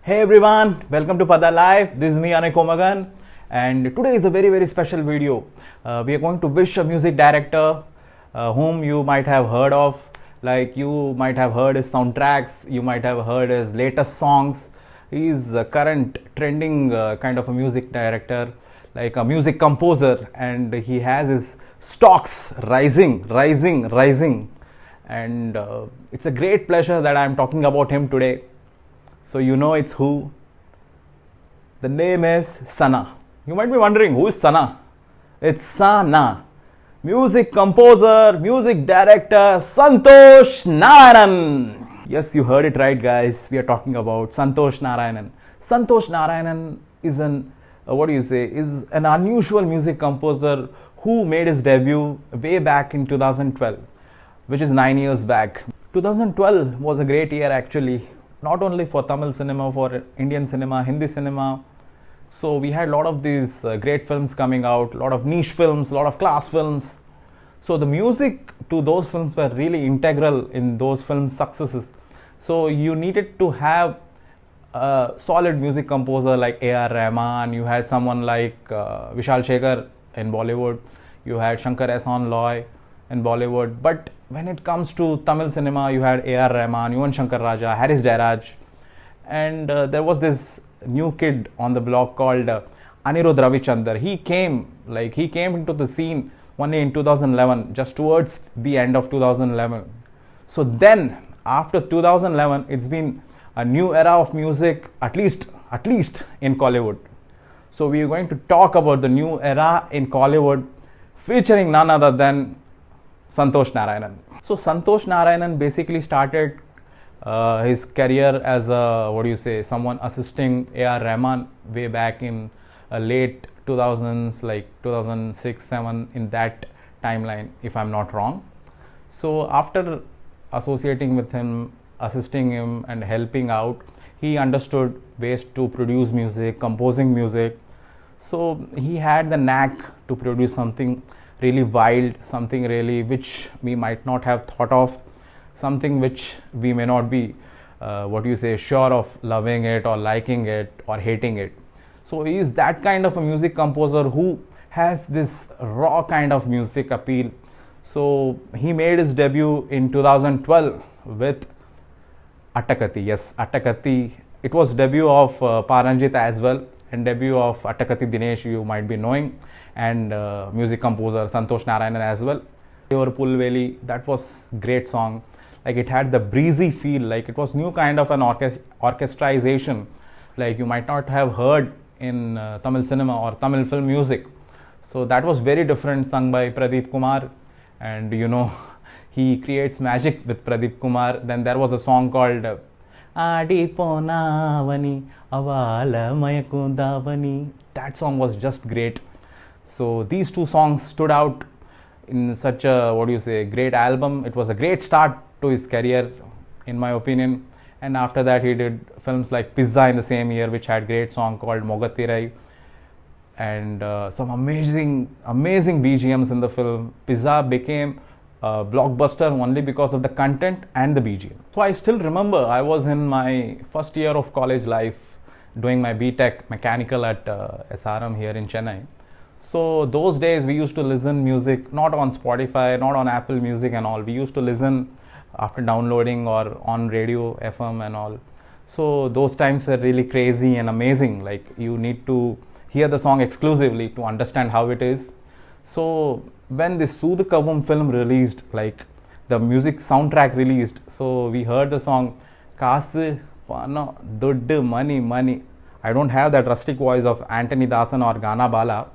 Hey everyone, welcome to Pada Live. This is me Anay Komagan, and today is a very special video. We are going to wish a music director whom you might have heard of, like you might have heard his soundtracks, you might have heard his latest songs. He is a current trending kind of a music director, like a music composer, and he has his stocks rising, and it's a great pleasure that I am talking about him today. So you know it's who? The name is Sana. You might be wondering, who is Sana? It's Sana. Music composer, music director, Santosh Narayanan. Yes, you heard it right, guys. We are talking about Santosh Narayanan. Santosh Narayanan is is an unusual music composer who made his debut way back in 2012, which is 9 years back. 2012 was a great year actually. Not only for Tamil cinema, for Indian cinema, Hindi cinema. So we had a lot of these great films coming out, a lot of niche films, a lot of class films. So the music to those films were really integral in those films' successes. So you needed to have a solid music composer like A.R. Rahman. You had someone like Vishal Shekhar in Bollywood. You had Shankar Ehsaan Loy in Bollywood. But when it comes to Tamil cinema, you had A.R. Rahman, Yuvan Shankar Raja, Haris Jayaraj, and there was this new kid on the block called Anirudh Ravichandar. He came into the scene one day in 2011, just towards the end of 2011. So then, after 2011, it's been a new era of music, at least in Kollywood. So we are going to talk about the new era in Kollywood, featuring none other than Santosh Narayanan. So Santosh Narayanan basically started his career as someone assisting A.R. Rahman way back in late 2000s, like 2006-7, in that timeline, if I'm not wrong. So after associating with him, assisting him and helping out, he understood ways to produce music, composing music. So he had the knack to produce something really wild, something really which we might not have thought of, something which we may not be sure of loving it or liking it or hating it. So he is that kind of a music composer who has this raw kind of music appeal. So he made his debut in 2012 with Attakatthi. Yes, Attakatthi. It was debut of Paranjit as well, and debut of Attakatthi Dinesh, you might be knowing, and music composer Santosh Narayanan as well. Devar Pulveli, that was great song. Like it had the breezy feel, like it was new kind of an orchestration, like you might not have heard in Tamil cinema or Tamil film music. So that was very different, sung by Pradeep Kumar, and you know he creates magic with Pradeep Kumar. Then there was a song called Adi Ponavani Avala Mayakundavani. That song was just great. So these two songs stood out in such a great album. It was a great start to his career, in my opinion. And after that, he did films like Pizza in the same year, which had great song called Mogathirai, and some amazing BGMs in the film. Pizza became a blockbuster only because of the content and the BGM. So I still remember I was in my first year of college life doing my BTech mechanical at SRM here in Chennai. So those days we used to listen music not on Spotify, not on Apple Music and all. We used to listen after downloading or on radio FM and all. So those times were really crazy and amazing. Like you need to hear the song exclusively to understand how it is. So when the Soodhu Kavum film released, like the music soundtrack released, so we heard the song Kaasu Pano Duddu Money. I don't have that rustic voice of Anthony Dasan or Gana Bala.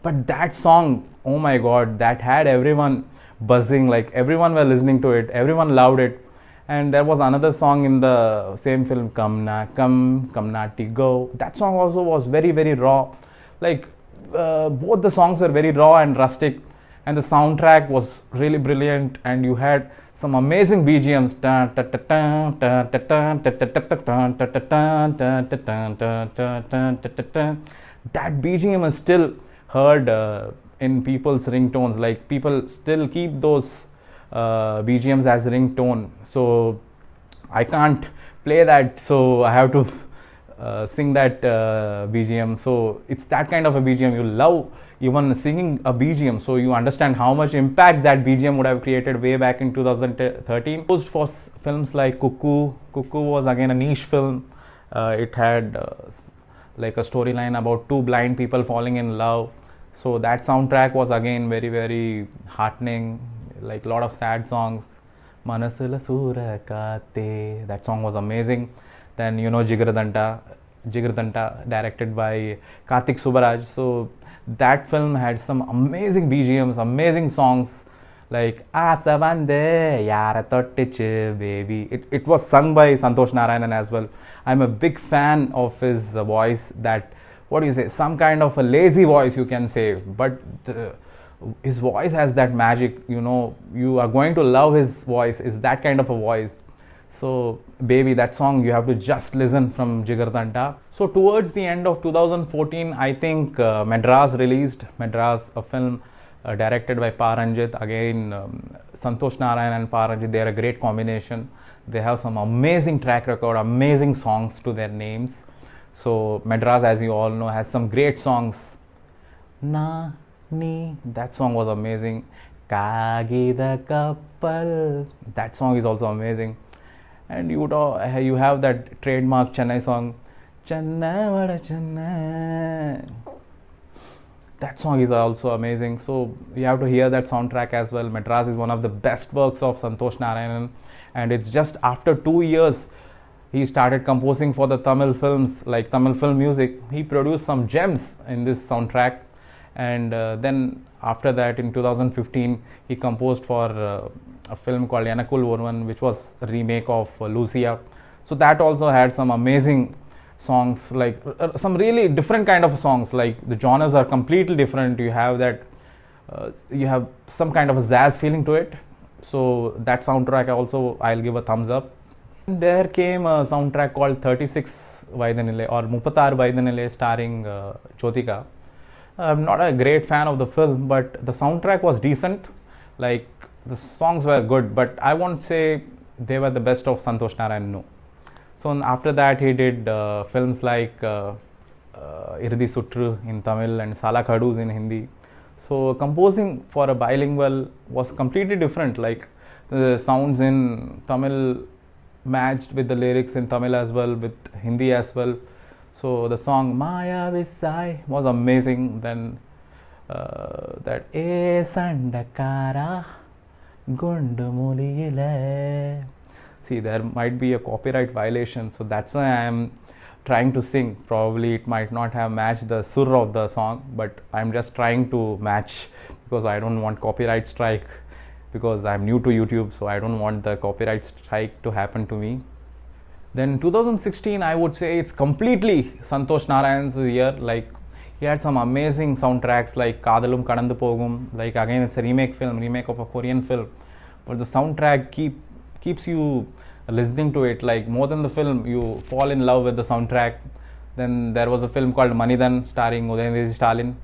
But that song, oh my god, that had everyone buzzing, like everyone were listening to it, everyone loved it. And there was another song in the same film, Come Nati Go. That song also was very raw. Like both the songs were very raw and rustic, and the soundtrack was really brilliant, and you had some amazing BGMs. That BGM is still heard in people's ringtones. Like people still keep those BGMs as ringtone. So I can't play that, so I have to sing that BGM. So it's that kind of a BGM. You love even singing a BGM. So you understand how much impact that BGM would have created way back in 2013. Used for films like Cuckoo. Cuckoo was again a niche film. It had like a storyline about two blind people falling in love. So that soundtrack was again very, very heartening. Like a lot of sad songs. Manasula Surakate. That song was amazing. Then Jigaradanta, directed by Kartik Subbaraj. So that film had some amazing BGMs, amazing songs like Asavande Yara Tottichu Baby. It was sung by Santosh Narayanan as well. I'm a big fan of his voice. That, what do you say, some kind of a lazy voice you can say, but his voice has that magic. You are going to love his voice. Is that kind of a voice. So Baby, that song you have to just listen from Jigardanta. So towards the end of 2014, I think Madras released. Madras, a film directed by Pa Ranjit. Again, Santosh Narayan and Pa Ranjit, they are a great combination. They have some amazing track record, amazing songs to their names. So Madras, as you all know, has some great songs. Na Ni, that song was amazing. Kagida Kappal, that song is also amazing. And you have that trademark Chennai song, Chennai Vada Chennai. That song is also amazing. So you have to hear that soundtrack as well. Madras is one of the best works of Santosh Narayanan, and it's just after 2 years he started composing for the Tamil films, like Tamil film music. He produced some gems in this soundtrack, and then after that in 2015 he composed for a film called Yanakul Orvan, which was a remake of Lucia. So that also had some amazing songs, like some really different kind of songs. Like the genres are completely different. You have that, you have some kind of a jazz feeling to it. So that soundtrack also I'll give a thumbs up. And there came a soundtrack called 36 Vaidanile or Mupatar Vaidanile starring Jyotika. I'm not a great fan of the film, but the soundtrack was decent. Like the songs were good, but I won't say they were the best of Santosh Narayan, no. So after that he did films like Irdi Sutru in Tamil and Sala Kadus in Hindi. So composing for a bilingual was completely different. Like the sounds in Tamil matched with the lyrics in Tamil as well, with Hindi as well. So the song Maya Visai was amazing. Then that E Sandakara Gundumulile. See, there might be a copyright violation, so that's why I am trying to sing. Probably it might not have matched the sur of the song, but I'm just trying to match because I don't want copyright strike, because I'm new to YouTube, so I don't want the copyright strike to happen to me. Then 2016, I would say it's completely Santosh Narayan's year. Like he had some amazing soundtracks like Kadalum Kadandu Pogum. Like again, it's a remake of a Korean film, but the soundtrack keeps you listening to it. Like more than the film, you fall in love with the soundtrack. Then there was a film called Manidan starring Udayanidhi Stalin,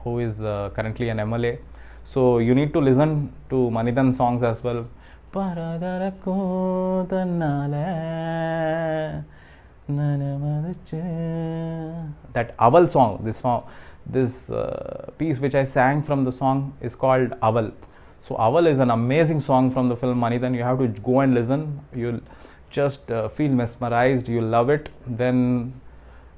who is currently an MLA. So you need to listen to Manidan songs as well. That Aval song, this piece which I sang from the song is called Aval. So Aval is an amazing song from the film Manidan. You have to go and listen. You'll just feel mesmerized. You'll love it. Then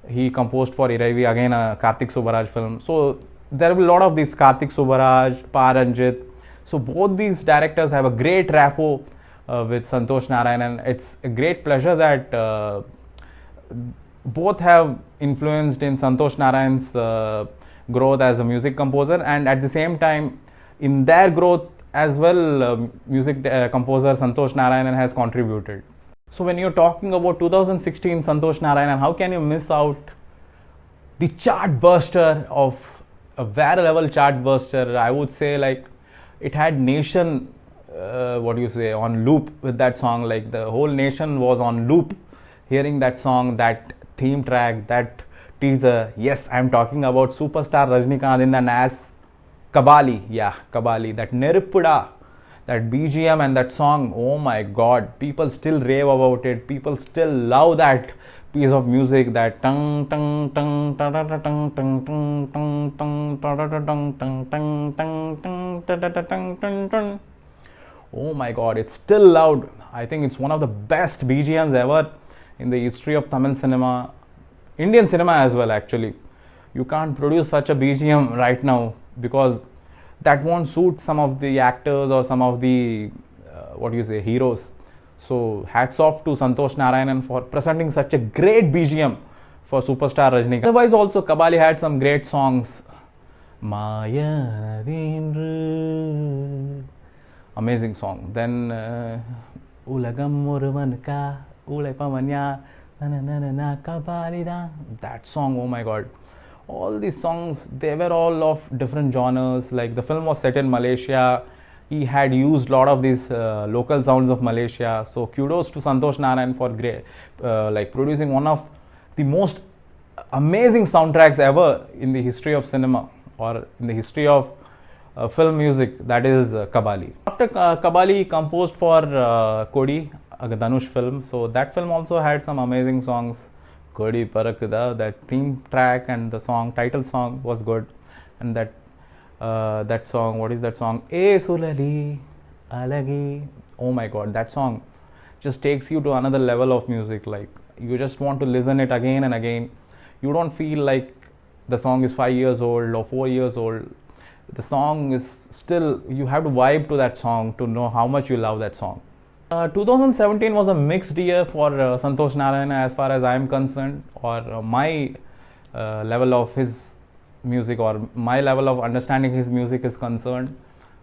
he composed for Iraivi, again a Kartik Subbaraj film. So there will be a lot of these Kartik Subbaraj, Pa Ranjit. So both these directors have a great rapport with Santosh Narayanan. It's a great pleasure that both have influenced in Santosh Narayan's growth as a music composer, and at the same time in their growth as well, music composer Santosh Narayanan has contributed. So when you're talking about 2016 Santosh Narayanan, how can you miss out the chart burster of a very level chart burster? I would say like it had nation on loop with that song. Like the whole nation was on loop hearing that song, that theme track, that teaser. Yes, I'm talking about superstar Rajinikanth in the NAS Kabali. Yeah, Kabali. That Neruppuda, that BGM and that song. Oh my god, people still rave about it. People still love that piece of music, that tung tung tung ta ta ta tung tung tung tung tung ta ta ta tung tung tung tung tung ta ta ta tung tung tung. Oh my god, it's still loud. I think it's one of the best BGMs ever in the history of Tamil cinema, Indian cinema as well. Actually, you can't produce such a BGM right now because that won't suit some of the actors or some of the heroes. So hats off to Santosh Narayanan for presenting such a great BGM for superstar Rajinikanth. Otherwise also Kabali had some great songs. Maya Navindra, amazing song. Then Ulagam Murumanka Ulai Pamanya na na na na Kabali da, that song, oh my god. All these songs, they were all of different genres. Like the film was set in Malaysia. He had used a lot of these local sounds of Malaysia. So kudos to Santosh Narayan for producing one of the most amazing soundtracks ever in the history of cinema or in the history of film music, that is Kabali. After Kabali, he composed for Kodi, a Dhanush film. So that film also had some amazing songs. Kodi Parakda, that theme track and the song, title song was good. And that song, what is that song? E Sulali Alagi. Oh my god, that song just takes you to another level of music. Like you just want to listen it again and again. You don't feel like the song is 5 years old or 4 years old. The song is still, you have to vibe to that song to know how much you love that song. 2017 was a mixed year for Santosh Narayan as far as I am concerned, or my level of his music or my level of understanding his music is concerned.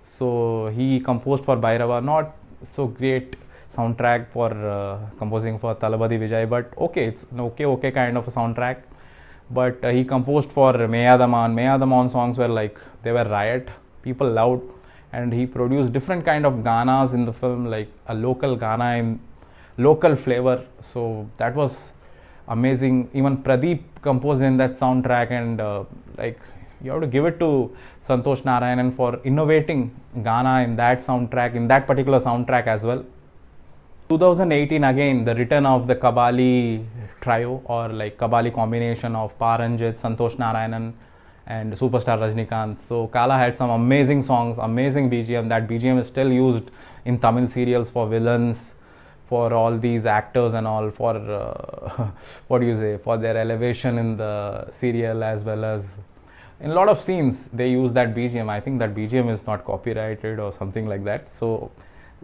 So he composed for Bhairava, not so great soundtrack for composing for Talabadi Vijay, but okay, it's an okay kind of a soundtrack. But he composed for Meyadaman. Meyadaman songs were like, they were riot, people loved. And he produced different kind of ganas in the film, like a local gana in local flavor. So that was amazing. Even Pradeep composed in that soundtrack, and you have to give it to Santosh Narayanan for innovating Ghana in that soundtrack, in that particular soundtrack as well. 2018 again, the return of the Kabali trio, or like Kabali combination of Paranjit, Santosh Narayanan and superstar Rajinikanth. So Kala had some amazing songs, amazing BGM. That BGM is still used in Tamil serials for villains, for all these actors and all, for for their elevation in the serial, as well as in a lot of scenes they use that BGM. I think that BGM is not copyrighted or something like that. So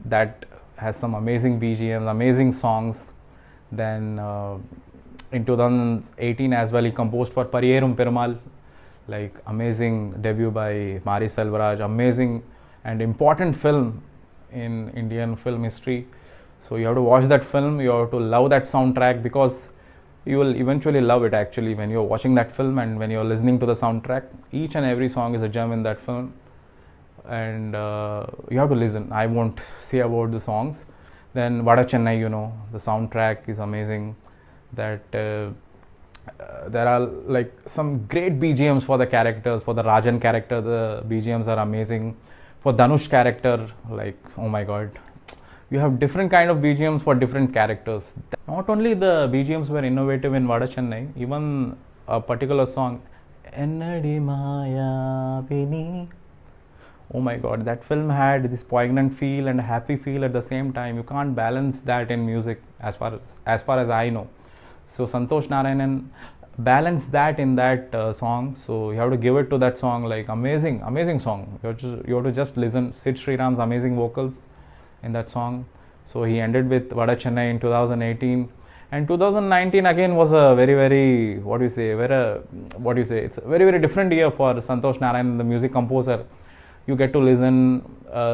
that has some amazing BGMs, amazing songs. Then in 2018 as well, he composed for Pariyerum Perumal, like amazing debut by Mari Selvaraj, amazing and important film in Indian film history. So you have to watch that film, you have to love that soundtrack, because you will eventually love it actually when you're watching that film and when you're listening to the soundtrack. Each and every song is a gem in that film, and you have to listen. I won't say about the songs. Then Vada Chennai, the soundtrack is amazing. That there are like some great BGMs for the characters. For the Rajan character, the BGMs are amazing. For Dhanush character, like, oh my god, you have different kind of BGMs for different characters. Not only the BGMs were innovative in Vada Chennai, even a particular song, Ennadi Maya Vini. Oh my god, that film had this poignant feel and happy feel at the same time. You can't balance that in music as far as I know. So Santosh Narayanan balanced that in that song. So you have to give it to that song, like amazing song. You have to just listen. Sid Sriram's amazing vocals in that song. So he ended with Vada Chennai in 2018, and 2019 again was a very it's a very different year for Santosh Narayan, the music composer. You get to listen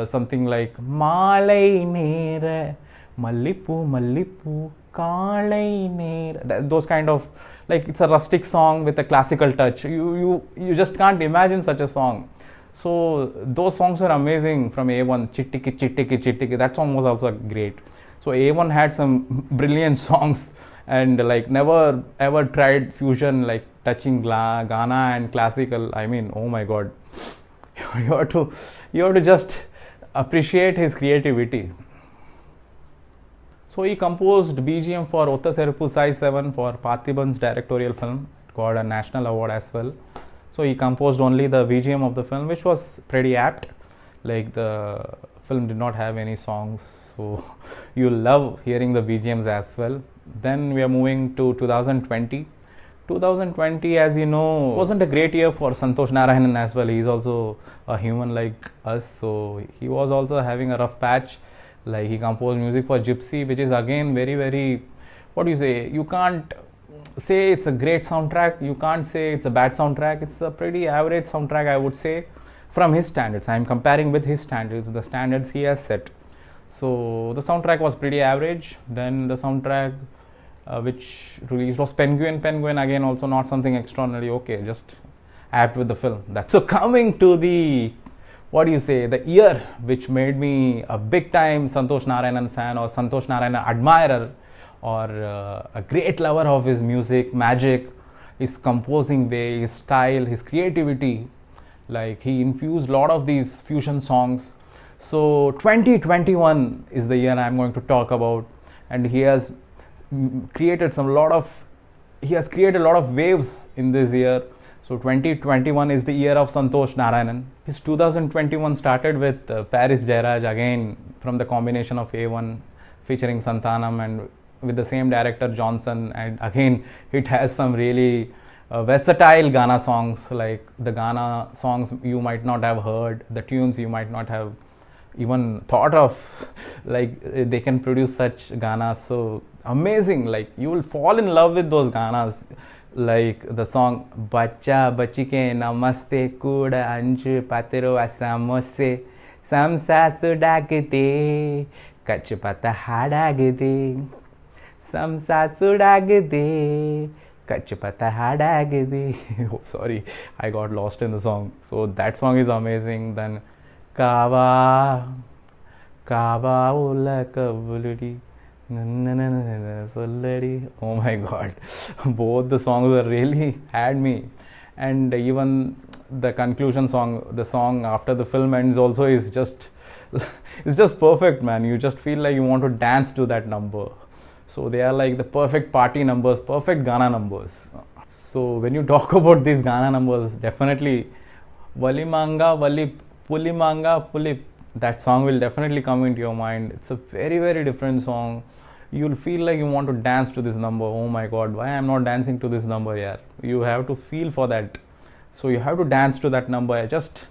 something like Malai Nera Mallipu Mallipu Kalai Nera, those kind of, like, it's a rustic song with a classical touch. You just can't imagine such a song. So those songs were amazing. From A1, Chittiki Chittiki Chittiki, that song was also great. So A1 had some brilliant songs, and like never ever tried fusion, like touching Ghana and classical. I mean, oh my god, you have to just appreciate his creativity. So he composed BGM for Otta Serupu Sai 7 for Parthiban's directorial film. It got a national award as well. So he composed only the BGM of the film, which was pretty apt. Like the film did not have any songs, so you'll love hearing the BGMs as well. Then we are moving to 2020. 2020, as you know, wasn't a great year for Santosh Narayanan as well. He's also a human like us, so he was also having a rough patch. Like he composed music for Gypsy, which is again very, what do you say, you can't say it's a great soundtrack, you can't say it's a bad soundtrack. It's a pretty average soundtrack, I would say, from his standards. I'm comparing with his standards, the standards he has set. So the soundtrack was pretty average. Then the soundtrack which released was Penguin. Penguin again also not something extraordinary, okay, just apt with the film. That's so coming to the, what do you say, the year which made me a big time Santosh Narayanan fan or Santosh Narayanan admirer or a great lover of his music, magic, his composing way, his style, his creativity. Like he infused a lot of these fusion songs. So 2021 is the year I'm going to talk about, and he has created a lot of waves in this year. So 2021 is the year of Santosh Narayanan. His 2021 started with Paris Jairaj, again from the combination of A1 featuring Santanam and with the same director Johnson, and again it has some really versatile Ghana songs. Like the Ghana songs you might not have heard, the tunes you might not have even thought of, like they can produce such Ganas. So amazing, like you will fall in love with those Ganas. Like the song Bacha Bachike Namaste Kuda Anju Patero Asamose Samsasu Dagde Kachpata Hadagde Samsasu Dagde Kachpata Hadagde. Oh, sorry, I got lost in the song. So that song is amazing. Then Kava Ula Kabuludi. Oh my god, both the songs were really had me. And even the conclusion song, the song after the film ends also is just it's just perfect, man. You just feel like you want to dance to that number. So they are like the perfect party numbers, perfect Ghana numbers. So when you talk about these Ghana numbers, definitely Valimanga Valip Pulimanga Pulip, that song will definitely come into your mind. It's a very different song. You'll feel like you want to dance to this number. Oh my god, why I'm not dancing to this number? Yeah, you have to feel for that. So you have to dance to that number. Just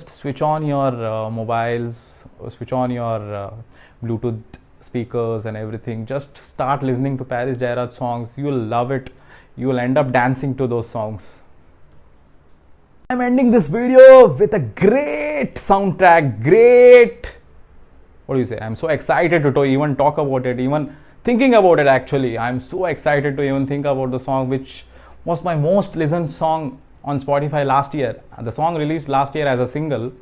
switch on your mobiles, switch on your Bluetooth speakers and everything. Just start listening to Paris Jairaj songs. You'll love it. You will end up dancing to those songs. I'm ending this video with a great soundtrack, what do you say? I'm so excited to even talk about it, even thinking about it actually. I'm so excited to even think about the song, which was my most listened song on Spotify last year. The song released last year as a single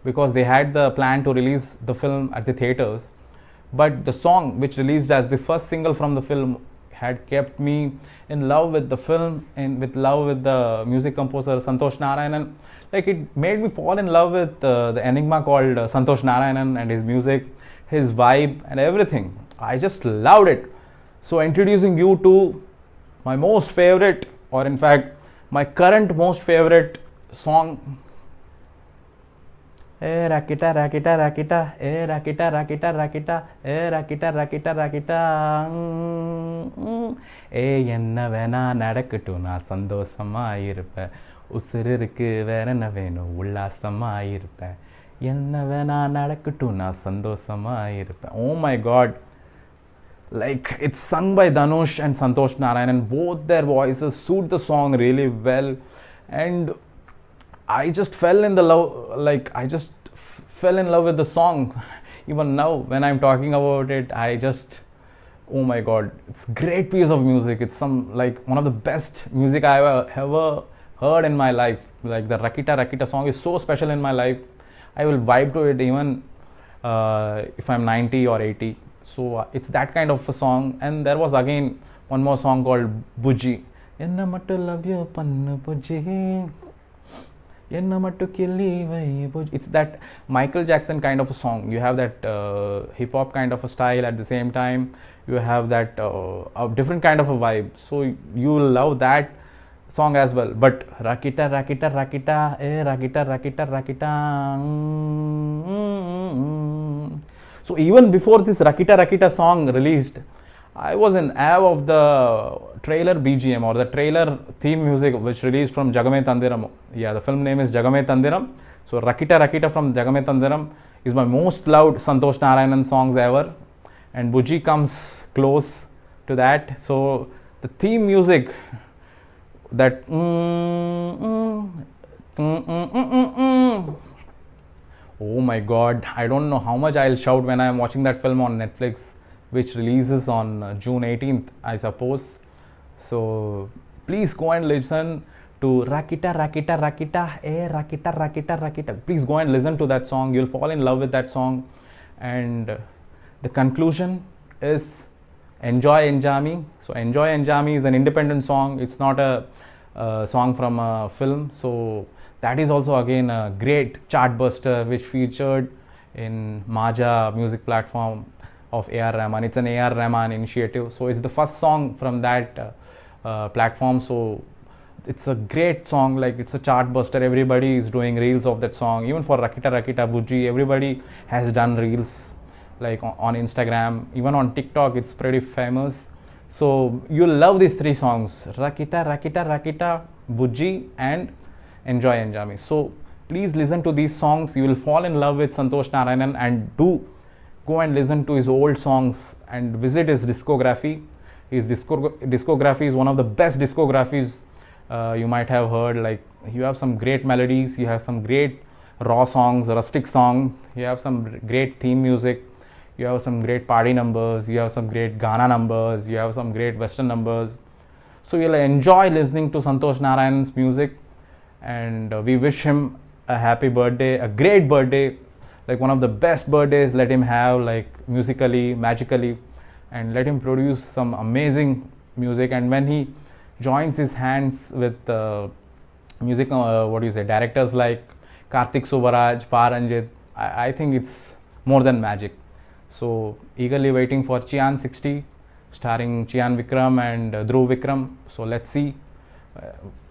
because they had the plan to release the film at the theaters. But the song which released as the first single from the film had kept me in love with the film and with love with the music composer Santosh Narayanan. Like it made me fall in love with the enigma called Santosh Narayanan and his music, his vibe and everything. I just loved it. So introducing you to my most favorite, or in fact my current most favorite song. Rakita rakita rakita, rakita rakita rakita, rakita rakita rakita. Enna vena nadakattu na sandosama iruppa, usirukku vera enna venum ullasama iruppa, enna vena nadakattu na sandosama iruppa. Oh my god, like it's sung by Dhanush and Santosh Narayanan. Both their voices suit the song really well, and I just fell in love with the song. Even now when I'm talking about it, oh my god, it's great piece of music. It's like one of the best music I ever heard in my life. Like the Rakita Rakita song is so special in my life. I will vibe to it even if I'm 90 or 80. So it's that kind of a song. And there was again one more song called Buji. Enna mattu love you pannu Buji. It's that Michael Jackson kind of a song. You have that hip hop kind of a style at the same time. You have that a different kind of a vibe. So you will love that song as well. But Rakita, Rakita, Rakita, Rakita, Rakita, Rakita. So even before this Rakita, Rakita song released, I was in awe of the trailer BGM or the trailer theme music which released from Jagame Tandiram. Yeah, the film name is Jagame Tandiram. So Rakita Rakita from Jagame Tandiram is my most loved Santosh Narayanan songs ever. And Bujji comes close to that. So the theme music, that oh my god, I don't know how much I'll shout when I'm watching that film on Netflix, which releases on June 18th, I suppose. So please go and listen to Rakita Rakita Rakita, Rakita Rakita Rakita. Please go and listen to that song. You'll fall in love with that song. And the conclusion is Enjoy Enjami. So Enjoy Enjami is an independent song. It's not a song from a film. So that is also again a great chart buster which featured in Maja music platform of A.R. Rahman. It's an A.R. Rahman initiative. So it's the first song from that platform. So it's a great song, like it's a chart buster. Everybody is doing reels of that song. Even for Rakita Rakita Bujji, everybody has done reels like on Instagram, even on TikTok. It's pretty famous. So you'll love these three songs: Rakita Rakita Rakita, Bujji, and Enjoy Enjami. So please listen to these songs. You will fall in love with Santosh Narayanan, and do go and listen to his old songs and visit his discography. His discography is one of the best discographies you might have heard. Like, you have some great melodies, you have some great raw songs, rustic song, you have some great theme music, you have some great party numbers, you have some great Ghana numbers, you have some great Western numbers. So you'll enjoy listening to Santosh Narayan's music, and we wish him a happy birthday, a great birthday, like one of the best birthdays let him have, like musically, magically, and let him produce some amazing music. And when he joins his hands with music, directors like Karthik Subbaraj, Paranjit, I think it's more than magic. So eagerly waiting for Chian 60, starring Chian Vikram and Dhruv Vikram. So let's see.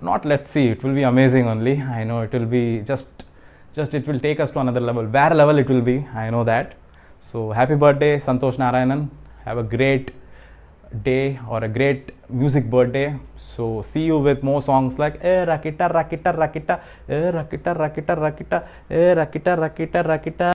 Not let's see, it will be amazing only. I know it will be just it will take us to another level. Where level it will be, I know that. So happy birthday, Santosh Narayanan. Have a great day or a great music birthday. So see you with more songs like Rakita Rakita Rakita, Rakita Rakita Rakita, Rakita Rakita Rakita.